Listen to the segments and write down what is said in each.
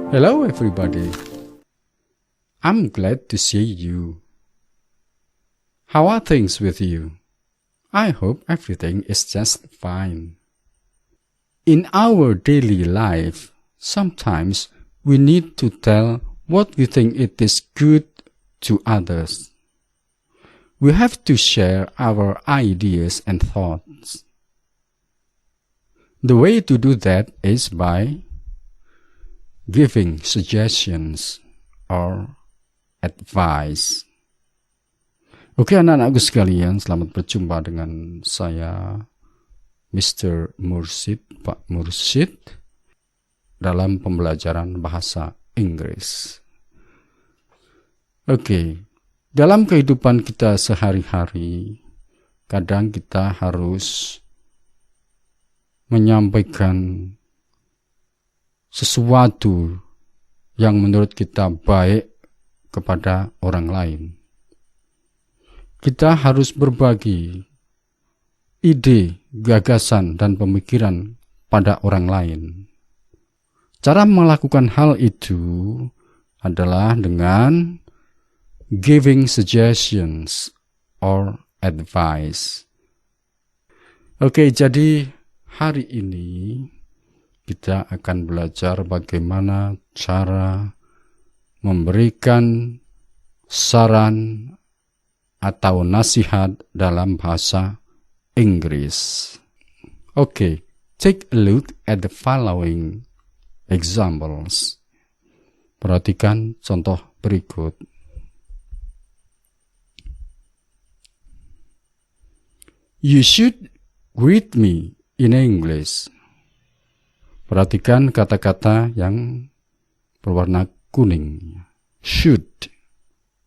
Hello everybody. I'm glad to see you. How are things with you? I hope everything is just fine. In our daily life, sometimes we need to tell what we think it is good to others. We have to share our ideas and thoughts. The way to do that is by giving suggestions or advice. Oke, anak-anakku sekalian, selamat berjumpa dengan saya Mr. Mursid, Pak Mursid, dalam pembelajaran bahasa Inggris. Oke, dalam kehidupan kita sehari-hari, kadang kita harus menyampaikan sesuatu yang menurut kita baik kepada orang lain. Kita harus berbagi ide, gagasan, dan pemikiran pada orang lain. Cara melakukan hal itu adalah dengan giving suggestions or advice. Oke, jadi hari ini kita akan belajar bagaimana cara memberikan saran atau nasihat dalam bahasa Inggris. Okay, take a look at the following examples. Perhatikan contoh berikut. You should greet me in English. Perhatikan kata-kata yang berwarna kuning. Should.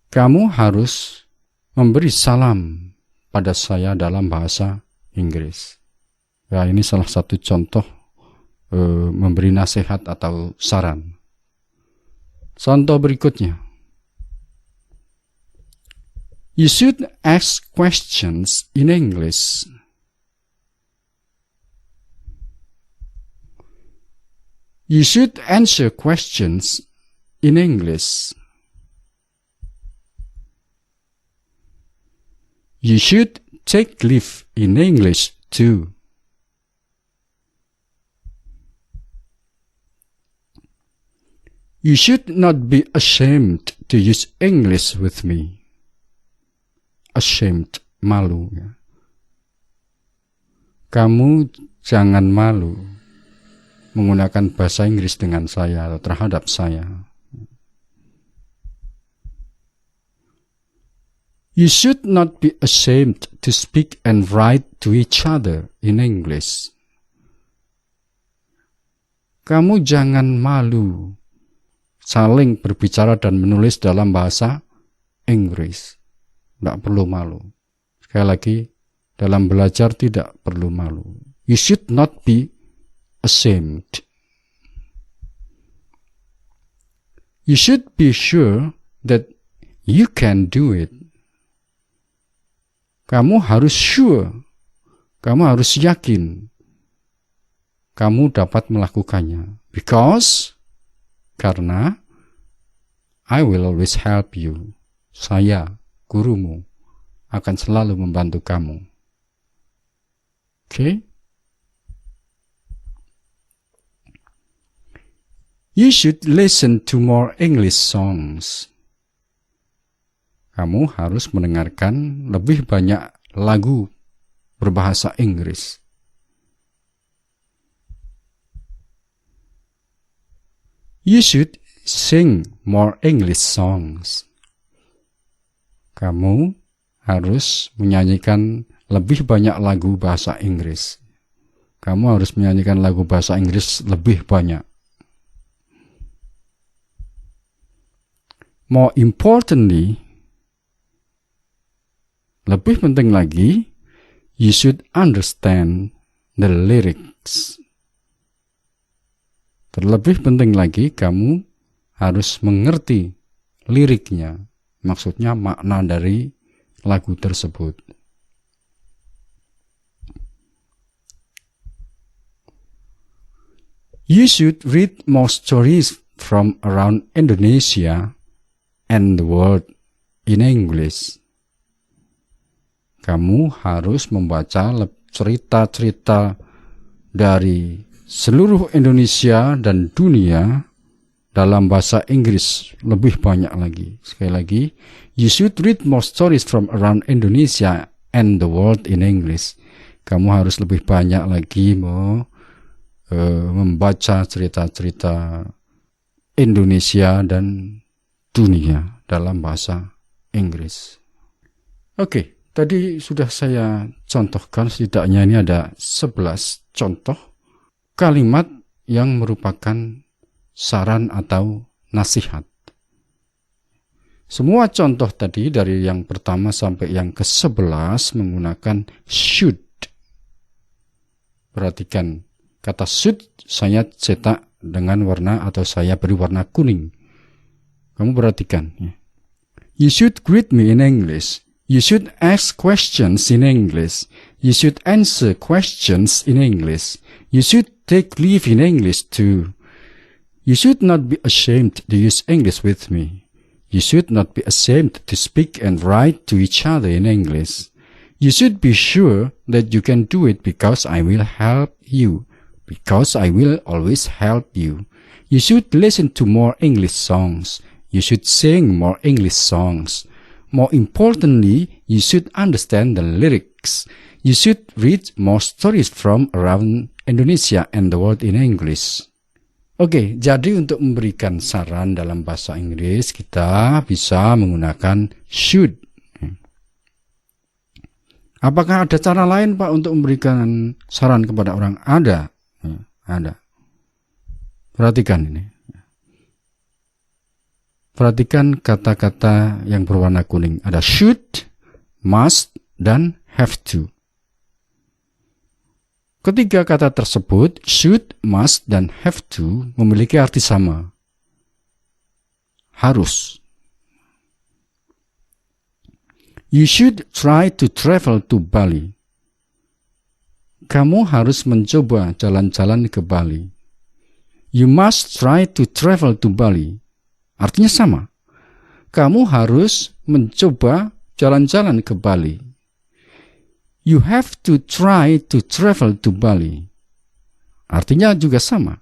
Kamu harus memberi salam pada saya dalam bahasa Inggris. Ya, ini salah satu contoh memberi nasihat atau saran. Contoh berikutnya. You should ask questions in English. You should answer questions in English. You should take leave in English too. You should not be ashamed to use English with me. Ashamed, malu. Kamu jangan malu menggunakan bahasa Inggris dengan saya atau terhadap saya. You should not be ashamed to speak and write to each other in English. Kamu jangan malu saling berbicara dan menulis dalam bahasa Inggris. Tidak perlu malu. Sekali lagi, dalam belajar tidak perlu malu. You should not be ashamed. You should be sure that you can do it. Kamu harus sure, kamu harus yakin, kamu dapat melakukannya. Karena, I will always help you. Saya, gurumu, akan selalu membantu kamu. Okay? You should listen to more English songs. Kamu harus mendengarkan lebih banyak lagu berbahasa Inggris. You should sing more English songs. Kamu harus menyanyikan lebih banyak lagu bahasa Inggris. Kamu harus menyanyikan lagu bahasa Inggris lebih banyak. More importantly, lebih penting lagi, you should understand the lyrics. Terlebih penting lagi, kamu harus mengerti liriknya. Maksudnya makna dari lagu tersebut. You should read more stories from around Indonesia and the world in English. Kamu harus membaca cerita-cerita dari seluruh Indonesia dan dunia dalam bahasa Inggris lebih banyak lagi. Sekali lagi, you should read more stories from around Indonesia and the world in English. Kamu harus lebih banyak lagi membaca cerita-cerita Indonesia dan dunia dalam bahasa Inggris. Oke, tadi sudah saya contohkan, setidaknya ini ada 11 contoh kalimat yang merupakan saran atau nasihat. Semua contoh tadi dari yang pertama sampai yang ke-11 menggunakan should. Perhatikan, kata should saya cetak dengan warna atau saya beri warna kuning. Kamu perhatikan. Ya. You should greet me in English. You should ask questions in English. You should answer questions in English. You should take leave in English too. You should not be ashamed to use English with me. You should not be ashamed to speak and write to each other in English. You should be sure that you can do it because I will help you. Because I will always help you. You should listen to more English songs. You should sing more English songs. More importantly, you should understand the lyrics. You should read more stories from around Indonesia and the world in English. Oke, jadi untuk memberikan saran dalam bahasa Inggris, kita bisa menggunakan should. Apakah ada cara lain, Pak, untuk memberikan saran kepada orang? Ada. Ada. Perhatikan ini. Perhatikan kata-kata yang berwarna kuning. Ada should, must, dan have to. Ketiga kata tersebut, should, must, dan have to, memiliki arti sama. Harus. You should try to travel to Bali. Kamu harus mencoba jalan-jalan ke Bali. You must try to travel to Bali. Artinya sama. Kamu harus mencoba jalan-jalan ke Bali. You have to try to travel to Bali. Artinya juga sama.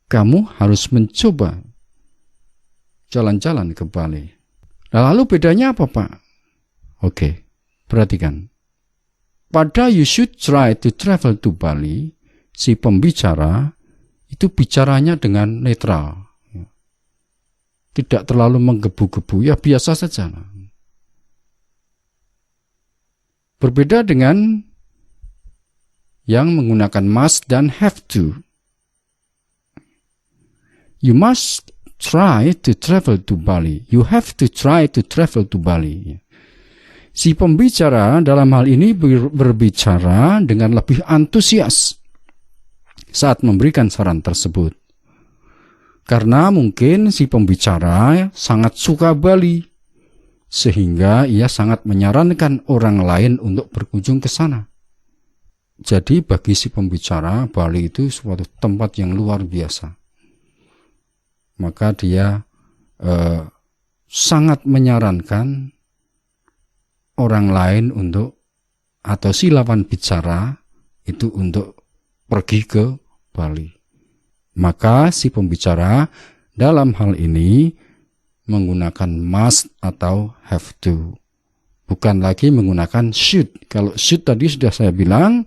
Kamu harus mencoba jalan-jalan ke Bali. Lalu bedanya apa, Pak? Oke, perhatikan. Pada you should try to travel to Bali, si pembicara itu bicaranya dengan netral. Tidak terlalu menggebu-gebu, ya biasa saja. Berbeda dengan yang menggunakan must dan have to. You must try to travel to Bali. You have to try to travel to Bali. Si pembicara dalam hal ini berbicara dengan lebih antusias saat memberikan saran tersebut. Karena mungkin si pembicara sangat suka Bali, sehingga ia sangat menyarankan orang lain untuk berkunjung ke sana. Jadi bagi si pembicara, Bali itu suatu tempat yang luar biasa. Maka dia sangat menyarankan orang lain untuk, atau si lawan bicara itu untuk pergi ke Bali. Maka si pembicara dalam hal ini menggunakan must atau have to. Bukan lagi menggunakan should. Kalau should tadi sudah saya bilang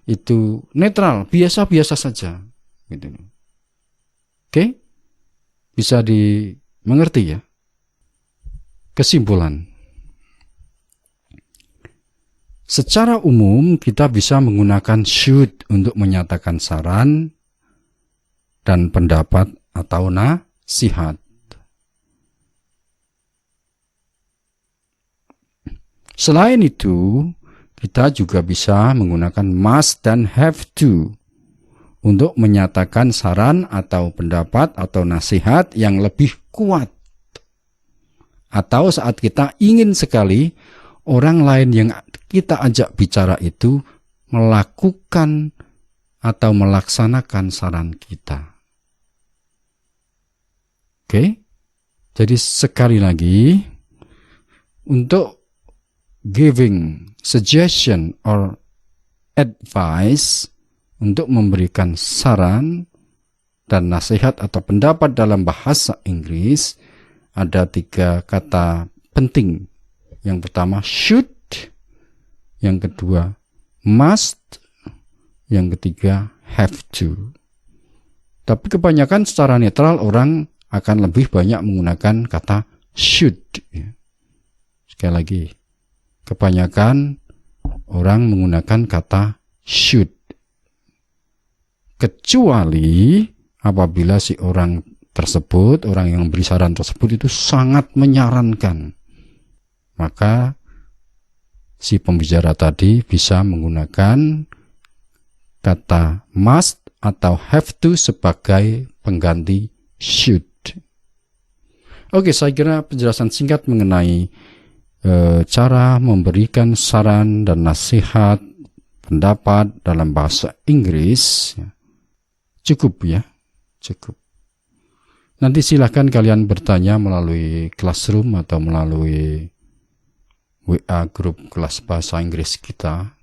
itu netral, biasa-biasa saja. Gitu. Oke? Bisa dimengerti ya? Kesimpulan. Secara umum kita bisa menggunakan should untuk menyatakan saran dan pendapat atau nasihat. Selain itu, kita juga bisa menggunakan must dan have to untuk menyatakan saran atau pendapat atau nasihat yang lebih kuat. Atau saat kita ingin sekali orang lain yang kita ajak bicara itu melakukan atau melaksanakan saran kita. Oke. Jadi sekali lagi, untuk giving suggestion or advice, untuk memberikan saran dan nasihat atau pendapat dalam bahasa Inggris, ada 3 kata penting. Yang pertama should, yang kedua must, yang ketiga have to. Tapi kebanyakan secara netral orang akan lebih banyak menggunakan kata should. Sekali lagi, kebanyakan orang menggunakan kata should. Kecuali apabila si orang tersebut, orang yang beri saran tersebut itu sangat menyarankan, maka si pembicara tadi bisa menggunakan kata must atau have to sebagai pengganti should. Oke, saya kira penjelasan singkat mengenai cara memberikan saran dan nasihat, pendapat dalam bahasa Inggris cukup ya, cukup. Nanti silahkan kalian bertanya melalui Classroom atau melalui WA grup kelas bahasa Inggris kita.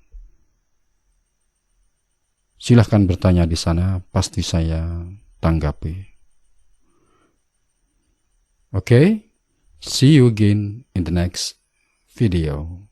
Silahkan bertanya di sana, pasti saya tanggapi. Okay, see you again in the next video.